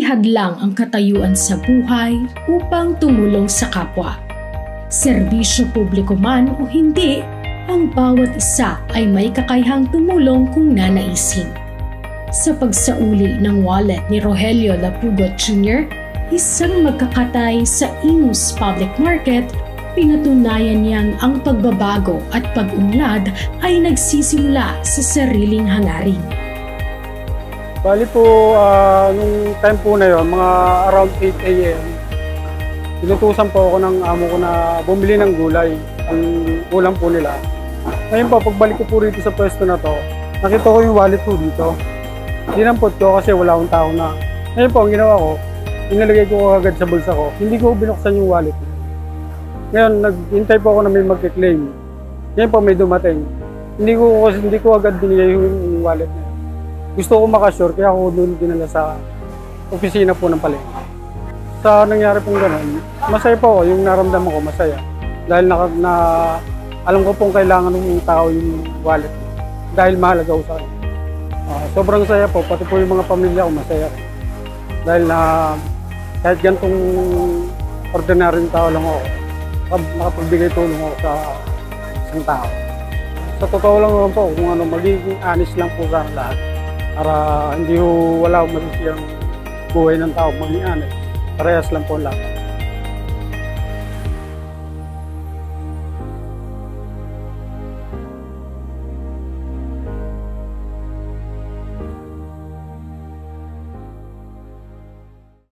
hadlang ang katayuan sa buhay upang tumulong sa kapwa. Serbisyo publiko man o hindi, ang bawat isa ay may kakayahang tumulong kung nanaisin. Sa pagsauli ng wallet ni Rogelio Lapugot Jr., isang magkakatay sa Imus Public Market, pinatunayan niyang ang pagbabago at pag-unlad ay nagsisimula sa sariling hangarin. Bali po, nung time po na yun, mga around 8 a.m., pinutusan po ako ng amo ko na bumili ng gulay, ang ulam po nila. Ngayon po, pagbalik ko po rito sa pwesto na to, nakita ko yung wallet po dito. Dinampot ko kasi wala akong tao na. Ngayon po, ang ginawa ko, inilagay ko agad sa bulsa ko. Hindi ko binuksan yung wallet. Ngayon, naghintay po ako na may mag-claim. Ngayon po, may dumating. Hindi ko agad binigay yung wallet niya. Gusto ko makasure, kaya ako doon dinala sa opisina po ng palengke. Sa nangyari pong gano'n, masaya po ako, yung naramdaman ko masaya. Dahil alam ko pong kailangan ng tao yung wallet. Dahil mahalaga ko sa akin. Sobrang saya po, pati po yung mga pamilya ko masaya. Dahil kahit ganitong ordinaryong tao lang ako, nakapagbigay tulong ako sa isang tao. Sa totoo lang naman po, kung ano, magiging honest lang po sa lahat. Para hindi wala masisiyang buhay ng tao, maging honest. Parehas lang po lang.